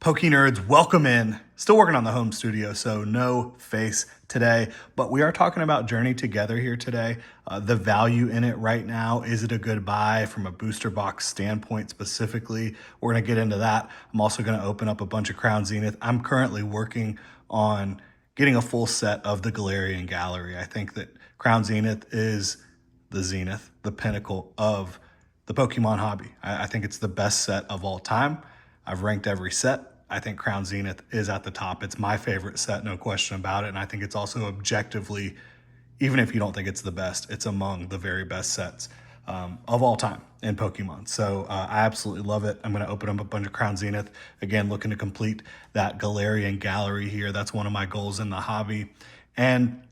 Poke nerds, welcome in. Still working on the home studio, so no face today, but we are talking about Journey Together here today. The value in it right now, is it a good buy from a booster box standpoint specifically? We're gonna get into that. I'm also gonna open up a bunch of Crown Zenith. I'm currently working on getting a full set of the Galarian Gallery. I think that Crown Zenith is the zenith, the pinnacle of the Pokemon hobby. I think it's the best set of all time. I've ranked every set. I think Crown Zenith is at the top. It's my favorite set, no question about it. And I think it's also objectively, even if you don't think it's the best, it's among the very best sets of all time in Pokemon. So I absolutely love it. I'm going to open up a bunch of Crown Zenith. Again, looking to complete that Galarian Gallery here. That's one of my goals in the hobby. And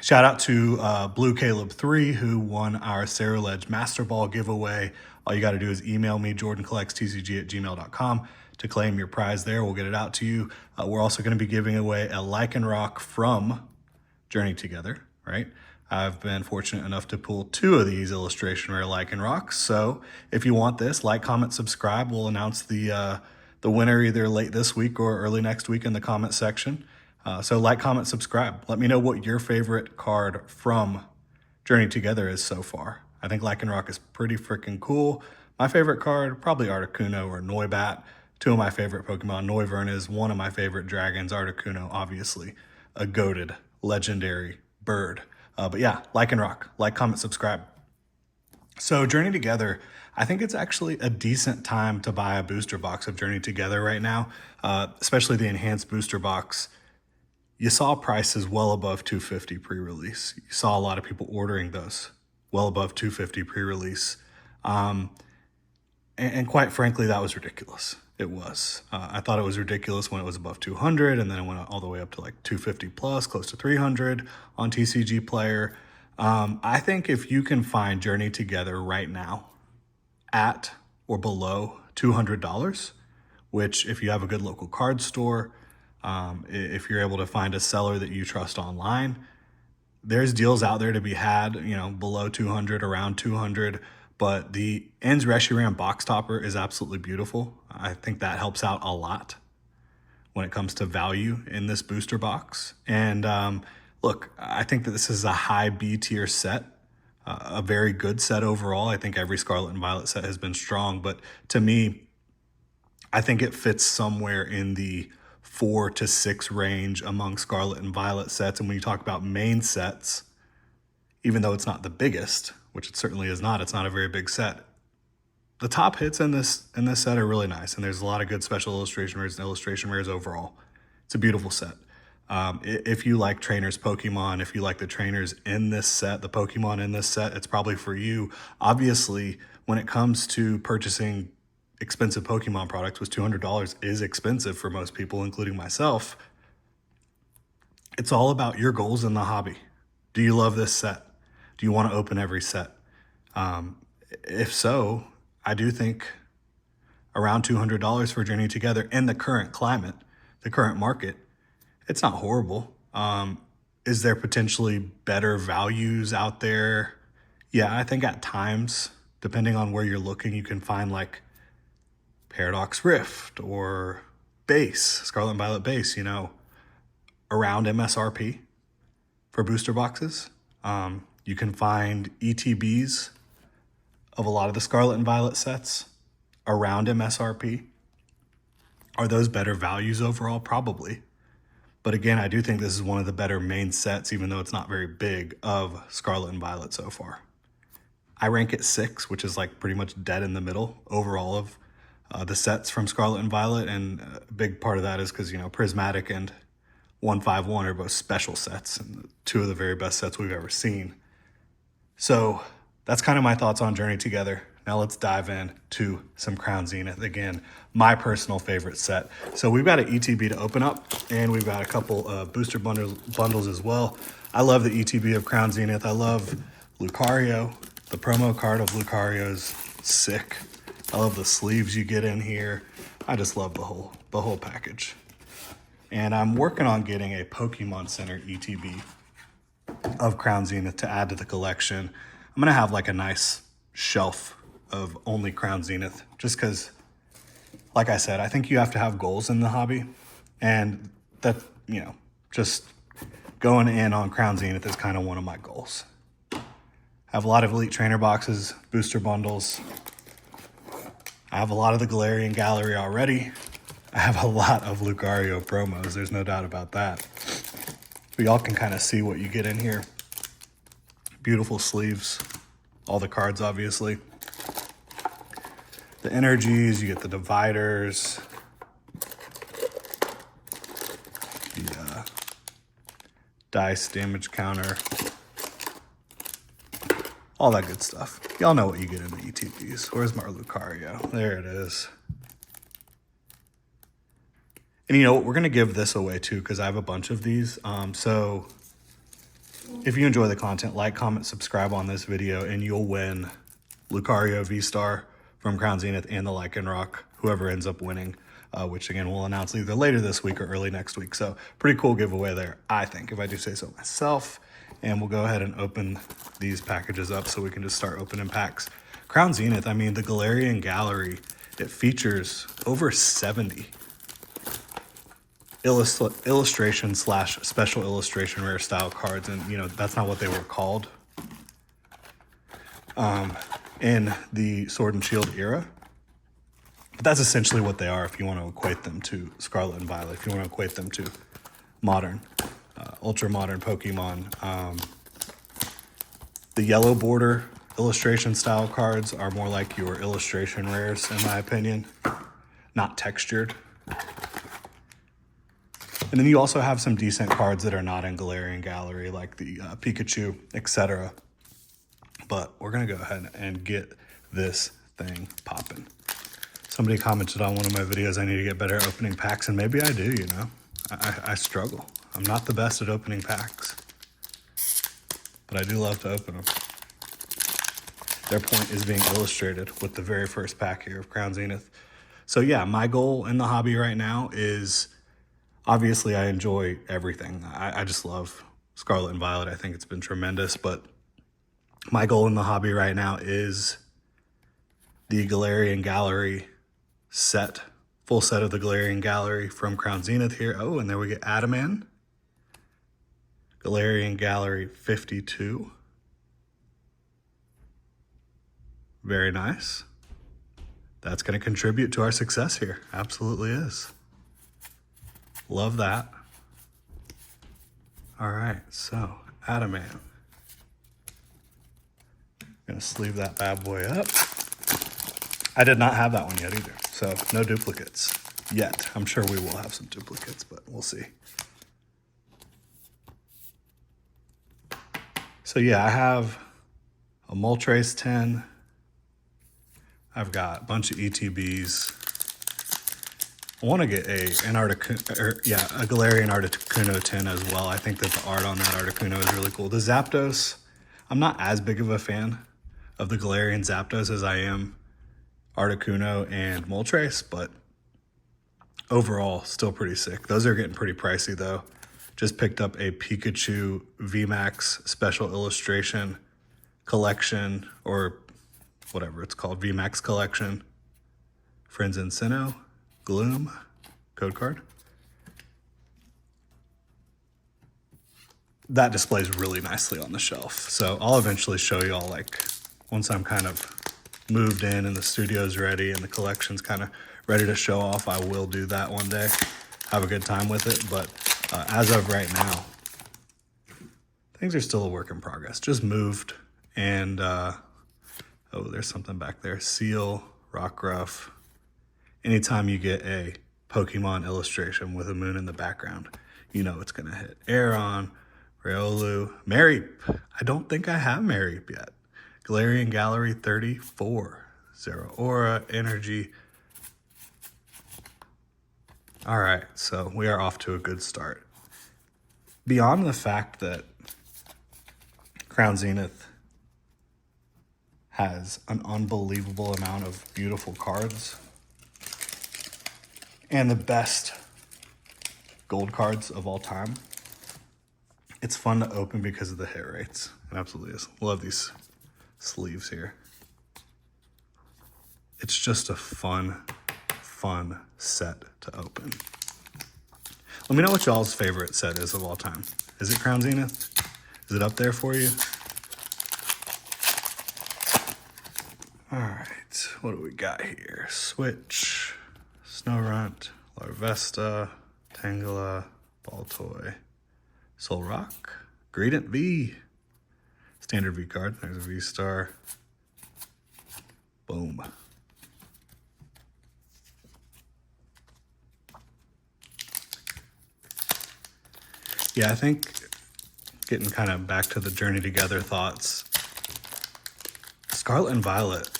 shout out to Blue Caleb 3, who won our Ceruledge Master Ball giveaway. All you got to do is email me, jordancollectstcg@gmail.com, to claim your prize there. We'll get it out to you. We're also going to be giving away a Lycanroc from Journey Together, right? I've been fortunate enough to pull 2 of these illustration rare Lycanrocs. So if you want this, like, comment, subscribe. We'll announce the winner either late this week or early next week in the comment section. So like, comment, subscribe. Let me know what your favorite card from Journey Together is so far. I think Lycanroc is pretty freaking cool. My favorite card, probably Articuno or Noibat. 2 of my favorite Pokemon. Noivern is one of my favorite dragons. Articuno, obviously, a goated, legendary bird. But yeah, Lycanroc. Like, comment, subscribe. So Journey Together, I think it's actually a decent time to buy a booster box of Journey Together right now, especially the enhanced booster box. You saw prices well above $250 pre-release. You saw a lot of people ordering those well above $250 pre-release. And quite frankly, that was ridiculous. It was. I thought it was ridiculous when it was above 200, and then it went all the way up to like 250 plus, close to 300 on TCG Player. I think if you can find Journey Together right now at or below $200, which if you have a good local card store, if you're able to find a seller that you trust online, there's deals out there to be had, below 200, around 200. But the Ends Reshiram box topper is absolutely beautiful. I think that helps out a lot when it comes to value in this booster box. And look, I think that this is a high B tier set, a very good set overall. I think every Scarlet and Violet set has been strong, but to me, I think it fits somewhere in the 4 to 6 range among Scarlet and Violet sets. And when you talk about main sets, even though it's not the biggest, which it certainly is not, it's not a very big set, the top hits in this set are really nice. And there's a lot of good special illustration rares and illustration rares overall. It's a beautiful set. If you like trainers Pokemon, if you like the trainers in this set, the Pokemon in this set, it's probably for you. Obviously, when it comes to purchasing expensive Pokemon products, which $200 is expensive for most people, including myself, it's all about your goals in the hobby. Do you love this set? Do you want to open every set? If so, I do think around $200 for Journey Together in the current climate, the current market, it's not horrible. Is there potentially better values out there? Yeah, I think at times, depending on where you're looking, you can find like Paradox Rift or base, Scarlet and Violet base, around MSRP for booster boxes. You can find ETBs of a lot of the Scarlet and Violet sets around MSRP. Are those better values overall? Probably. But again, I do think this is one of the better main sets, even though it's not very big, of Scarlet and Violet so far. I rank it 6, which is like pretty much dead in the middle overall of the sets from Scarlet and Violet. And a big part of that is because, Prismatic and 151 are both special sets and 2 of the very best sets we've ever seen. So that's kind of my thoughts on Journey Together. Now let's dive in to some Crown Zenith. Again, my personal favorite set. So we've got an ETB to open up, and we've got a couple of booster bundles as well. I love the ETB of Crown Zenith. I love Lucario. The promo card of Lucario is sick. I love the sleeves you get in here. I just love the whole package. And I'm working on getting a Pokemon Center ETB of Crown Zenith to add to the collection. I'm gonna have like a nice shelf of only Crown Zenith, just because like I said, I think you have to have goals in the hobby, and that, just going in on Crown Zenith is kind of one of my goals. I have a lot of Elite Trainer boxes, booster bundles. I have a lot of the Galarian Gallery already. I have a lot of Lucario promos, there's no doubt about that. But y'all can kind of see what you get in here. Beautiful sleeves, all the cards obviously. The energies, you get the dividers, the dice damage counter, all that good stuff. Y'all know what you get in the ETBs. Where's my Lucario? There it is. And you know what? We're going to give this away too because I have a bunch of these. So if you enjoy the content, like, comment, subscribe on this video, and you'll win Lucario V-Star from Crown Zenith and the Lycanroc, whoever ends up winning, which again we'll announce either later this week or early next week. So pretty cool giveaway there, I think, if I do say so myself. And we'll go ahead and open these packages up so we can just start opening packs. Crown Zenith, I mean, the Galarian Gallery, it features over 70 illustration / special illustration rare style cards, and that's not what they were called in the Sword and Shield era, but that's essentially what they are if you want to equate them to Scarlet and Violet, if you want to equate them to modern ultra modern Pokemon. The yellow border illustration style cards are more like your illustration rares in my opinion, not textured. And then you also have some decent cards that are not in Galarian Gallery, like the Pikachu, etc. But we're going to go ahead and get this thing popping. Somebody commented on one of my videos, I need to get better at opening packs, and maybe I do, I struggle. I'm not the best at opening packs, but I do love to open them. Their point is being illustrated with the very first pack here of Crown Zenith. So yeah, my goal in the hobby right now is, obviously, I enjoy everything. I just love Scarlet and Violet. I think it's been tremendous. But my goal in the hobby right now is the Galarian Gallery set. Full set of the Galarian Gallery from Crown Zenith here. Oh, and there we get Adaman. Galarian Gallery 52. Very nice. That's going to contribute to our success here. Absolutely is. Love that. All right, so Adaman. Gonna sleeve that bad boy up. I did not have that one yet either, so no duplicates yet. I'm sure we will have some duplicates, but we'll see. So yeah, I have a Moltres 10. I've got a bunch of ETBs. I want to get a Galarian Articuno 10 as well. I think that the art on that Articuno is really cool. The Zapdos, I'm not as big of a fan of the Galarian Zapdos as I am Articuno and Moltres, but overall, still pretty sick. Those are getting pretty pricey though. Just picked up a Pikachu VMAX Special Illustration Collection, or whatever it's called, VMAX Collection. Friends in Sinnoh. Gloom code card. That displays really nicely on the shelf. So I'll eventually show y'all, like, once I'm kind of moved in and the studio's ready and the collection's kind of ready to show off, I will do that one day. Have a good time with it. But as of right now, things are still a work in progress. Just moved, and oh, there's something back there. Seal, Rockruff. Anytime you get a Pokemon illustration with a moon in the background, you know it's going to hit. Aeron, Riolu, Mareep. I don't think I have Mareep yet. Galarian Gallery 34. Zero Aura, Energy. All right, so we are off to a good start. Beyond the fact that Crown Zenith has an unbelievable amount of beautiful cards and the best gold cards of all time, it's fun to open because of the hit rates. It absolutely is. Love these sleeves here. It's just a fun fun set to open. Let me know what y'all's favorite set is of all time. Is it Crown Zenith? Is it up there for you? All right, what do we got here? Switch, Snowrunt, Larvesta, Tangela, Baltoy, Soul Rock, Gradient V, standard V card. There's a V star. Boom. Yeah, I think getting kind of back to the Journey Together thoughts, Scarlet and Violet,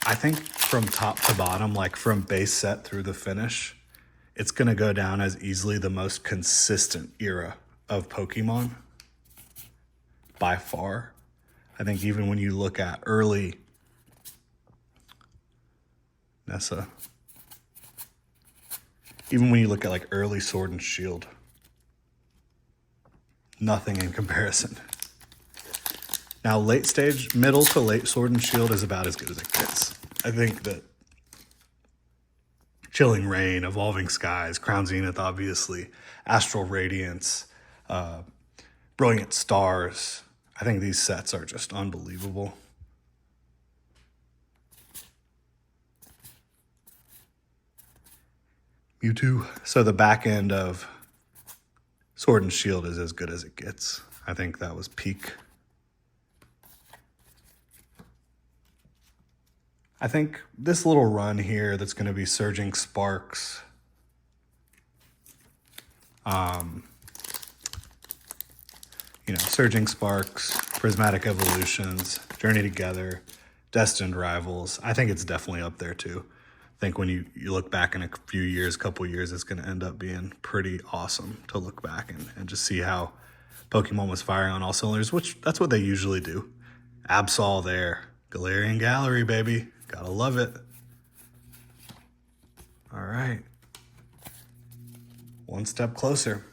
I think from top to bottom, like from base set through the finish, it's going to go down as easily the most consistent era of Pokemon by far. I think even when you look at early Nessa, even when you look at like early Sword and Shield, nothing in comparison. Now, late stage, middle to late Sword and Shield is about as good as it gets. I think that Chilling Reign, Evolving Skies, Crown Zenith, obviously, Astral Radiance, Brilliant Stars. I think these sets are just unbelievable. Mewtwo. So the back end of Sword and Shield is as good as it gets. I think that was peak. I think this little run here that's going to be Surging Sparks, Surging Sparks, Prismatic Evolutions, Journey Together, Destined Rivals. I think it's definitely up there too. I think when you look back in a few years, couple years, it's going to end up being pretty awesome to look back and just see how Pokemon was firing on all cylinders, which that's what they usually do. Absol there. Galarian Gallery, baby. Gotta love it. All right. One step closer.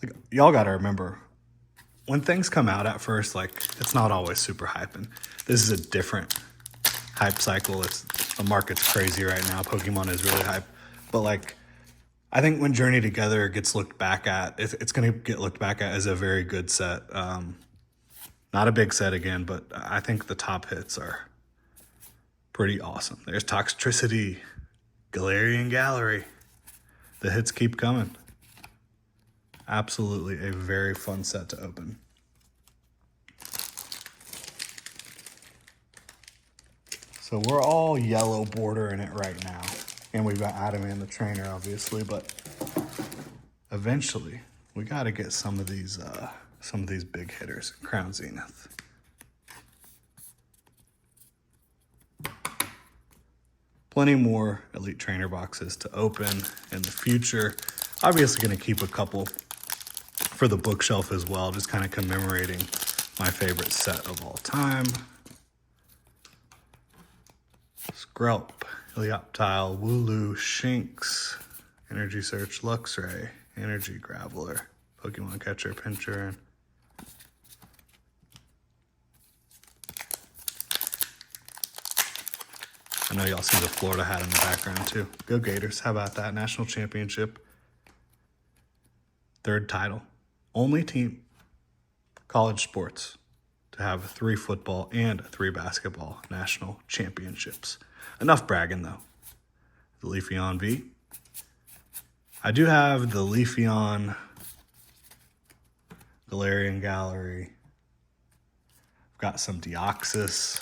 Like, y'all gotta remember, when things come out at first, like, it's not always super hyping. This is a different hype cycle. The market's crazy right now. Pokemon is really hype. But like, I think when Journey Together gets looked back at, it's going to get looked back at as a very good set. Not a big set again, but I think the top hits are pretty awesome. There's Toxtricity, Galarian Gallery. The hits keep coming. Absolutely a very fun set to open. So we're all yellow border in it right now. And we've got Adamant the trainer, obviously, but eventually we got to get some of these big hitters in Crown Zenith. Plenty more Elite Trainer boxes to open in the future. Obviously going to keep a couple for the bookshelf as well, just kind of commemorating my favorite set of all time. Skrelp, Helioptile, Wooloo, Shinx, Energy Search, Luxray, Energy Graveler, Pokemon Catcher, Pinscher, and I know y'all see the Florida hat in the background too. Go Gators, how about that? National Championship, third title. Only team, college sports, to have 3 football and 3 basketball national championships. Enough bragging though. The Leafeon V. I do have the Leafeon Galarian Gallery. I've got some Deoxys.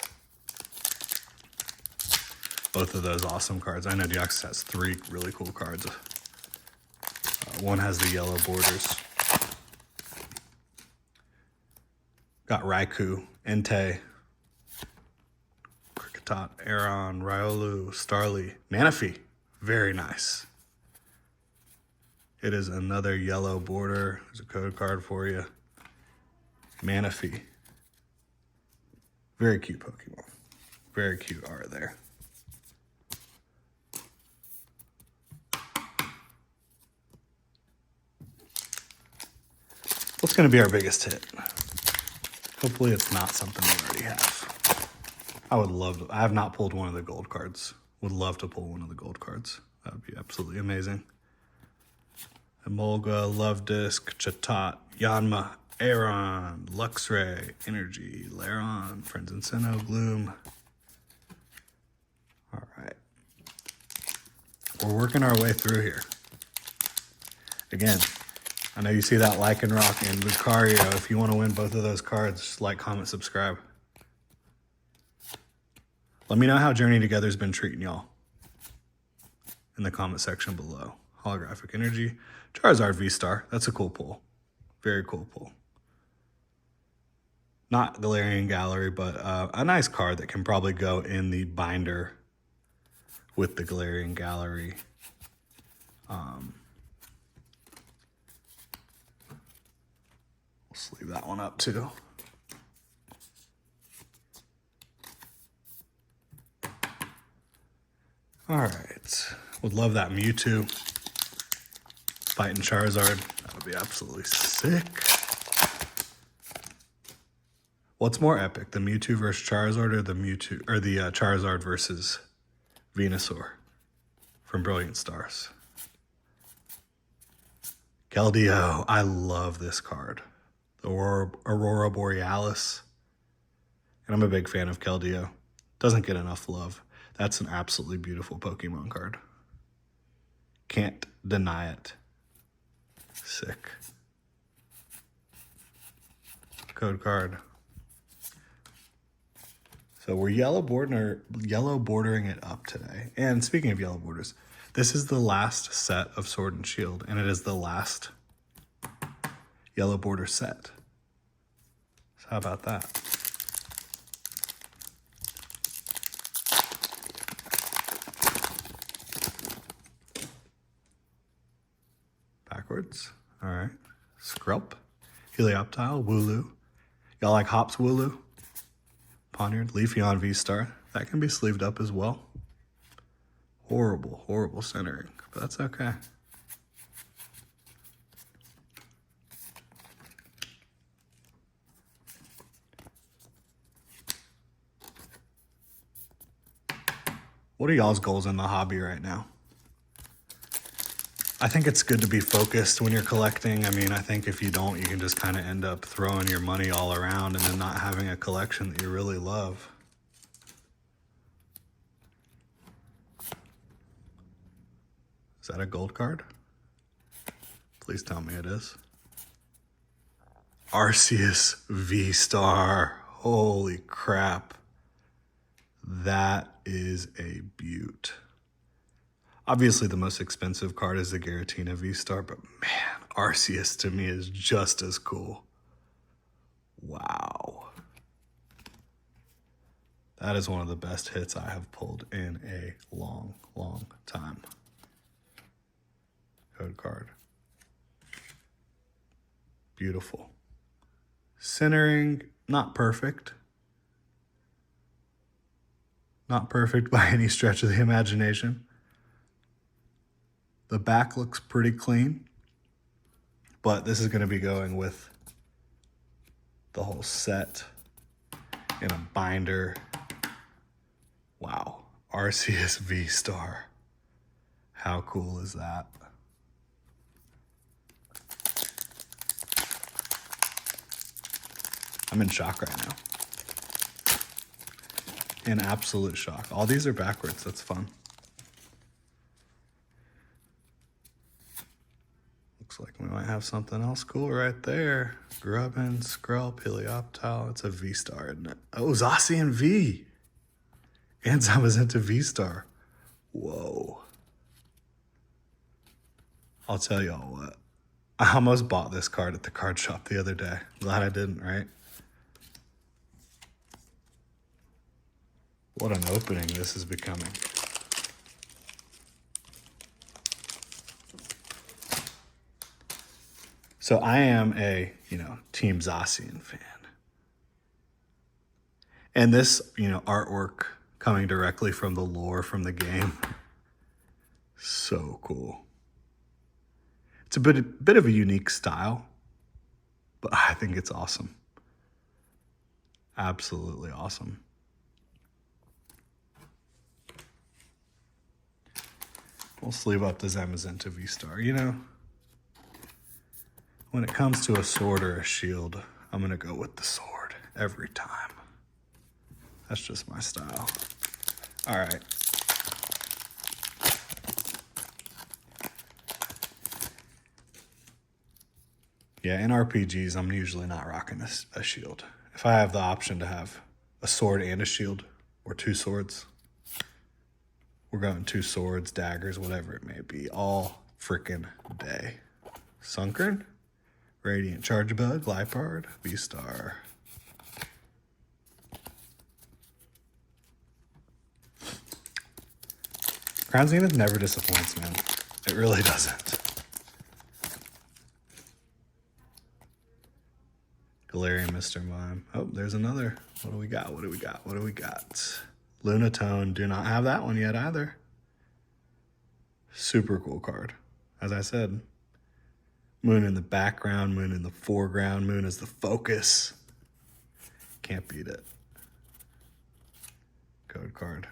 Both of those awesome cards. I know Deoxys has 3 really cool cards. One has the yellow borders. Got Raikou, Entei, Kricketot, Aeron, Riolu, Starly, Manaphy. Very nice. It is another yellow border. There's a code card for you. Manaphy. Very cute Pokemon. Very cute art there. What's going to be our biggest hit? Hopefully it's not something we already have. I would love to. I have not pulled one of the gold cards. Would love to pull one of the gold cards. That would be absolutely amazing. Emolga, Love Disc, Chatot, Yanma, Aeron, Luxray, Energy, Laron, Friends and Sinnoh, Gloom. All right. We're working our way through here. Again, I know you see that Lycanroc and Lucario. If you want to win both of those cards, just like, comment, subscribe. Let me know how Journey Together's been treating y'all in the comment section below. Holographic Energy, Charizard V-Star. That's a cool pull. Very cool pull. Not Galarian Gallery, but a nice card that can probably go in the binder with the Galarian Gallery. Let's leave that one up too. All right. Would love that Mewtwo fighting Charizard. That would be absolutely sick. What's more epic, the Mewtwo versus Charizard or the Charizard versus Venusaur from Brilliant Stars? Keldeo, I love this card. The Aurora Borealis. And I'm a big fan of Keldeo. Doesn't get enough love. That's an absolutely beautiful Pokemon card. Can't deny it. Sick. Code card. So we're yellow bordering it up today. And speaking of yellow borders, this is the last set of Sword and Shield, and it is the last yellow border set. So how about that? Backwards. All right. Skrelp, Helioptile, Wooloo. Y'all like Hops Wooloo? Poniard, Leafeon V-Star. That can be sleeved up as well. Horrible, horrible centering, but that's okay. What are y'all's goals in the hobby right now? I think it's good to be focused when you're collecting. I mean, I think if you don't, you can just kind of end up throwing your money all around and then not having a collection that you really love. Is that a gold card? Please tell me it is. Arceus V-Star. Holy crap. That is a beaut. Obviously, the most expensive card is the Giratina V-Star, but man, Arceus to me is just as cool. Wow. That is one of the best hits I have pulled in a long, long time. Code card. Beautiful. Centering, not perfect. Not perfect by any stretch of the imagination. The back looks pretty clean, but this is going to be going with the whole set in a binder. Wow. Arceus V-Star. How cool is that? I'm in shock right now. In absolute shock. All these are backwards. That's fun. Looks like we might have something else cool right there. Grubbin, Skrelp, Helioptile. It's a V-Star, isn't it? Oh, Zacian V. And I was into V-Star. Whoa. I'll tell y'all what. I almost bought this card at the card shop the other day. Glad I didn't, right? What an opening this is becoming. So I am a, Team Zacian fan. And this, artwork coming directly from the lore from the game. So cool. It's a bit of a unique style, but I think it's awesome. Absolutely awesome. We'll sleeve up the Zamazenta V-Star. You know, when it comes to a sword or a shield, I'm going to go with the sword every time. That's just my style. All right. Yeah, in RPGs, I'm usually not rocking a shield. If I have the option to have a sword and a shield, or two swords, we're going two swords, daggers, whatever it may be, all freaking day. Sunkern, Radiant Charge Bug, Lipard, V-Star. Crown Zenith never disappoints, man. It really doesn't. Galarian Mr. Mime. Oh, there's another. What do we got? What do we got? What do we got? Lunatone. Do not have that one yet either. Super cool card. As I said, Moon in the background, Moon in the foreground, Moon is the focus. Can't beat it. Code card.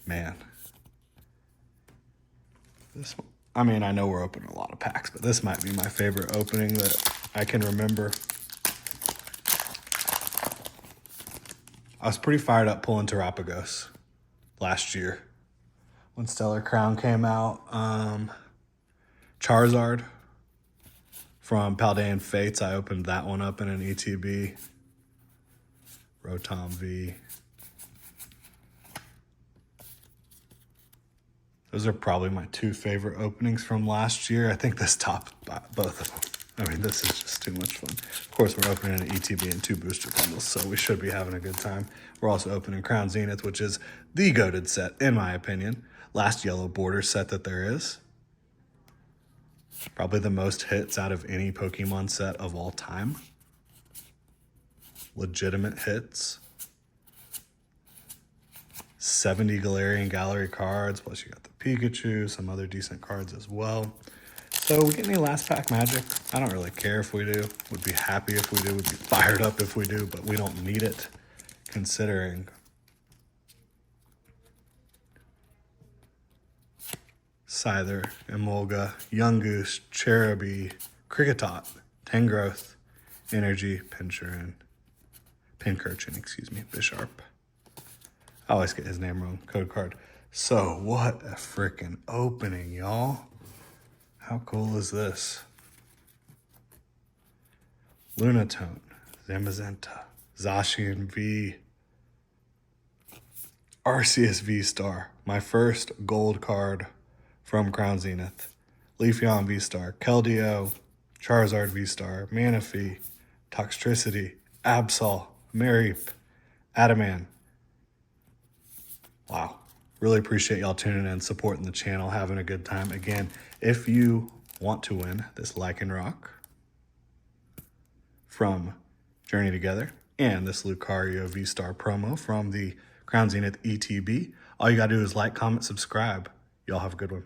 Man. This one, I mean, I know we're opening a lot of packs, but this might be my favorite opening that I can remember. I was pretty fired up pulling Terapagos last year when Stellar Crown came out. Charizard from Paldean Fates, I opened that one up in an ETB. Rotom V. Those are probably my two favorite openings from last year. I think this topped both of them. I mean, this is just too much fun. Of course, we're opening an ETB and two booster bundles, so we should be having a good time. We're also opening Crown Zenith, which is the goated set, in my opinion. Last yellow border set that there is. Probably the most hits out of any Pokemon set of all time. Legitimate hits. 70 Galarian Gallery cards, plus you got the Pikachu, some other decent cards as well. So we get any last pack magic? I don't really care if we do. Would be happy if we do. Would be fired up if we do, but we don't need it, considering Scyther, Emolga, Yungoos, Cherubi, Kricketot, Tangrowth, Energy, Pincurchin, Bisharp. I always get his name wrong. Code card. So what a freaking opening, y'all. How cool is this? Lunatone, Zamazenta, Zacian V, Arceus V-Star, my first gold card from Crown Zenith. Leafeon V-Star, Keldeo, Charizard V-Star, Manaphy, Toxtricity, Absol, Mareep, Adaman. Wow. Really appreciate y'all tuning in, supporting the channel, having a good time. Again, if you want to win this Lycanroc from Journey Together and this Lucario V-Star promo from the Crown Zenith ETB, all you got to do is like, comment, subscribe. Y'all have a good one.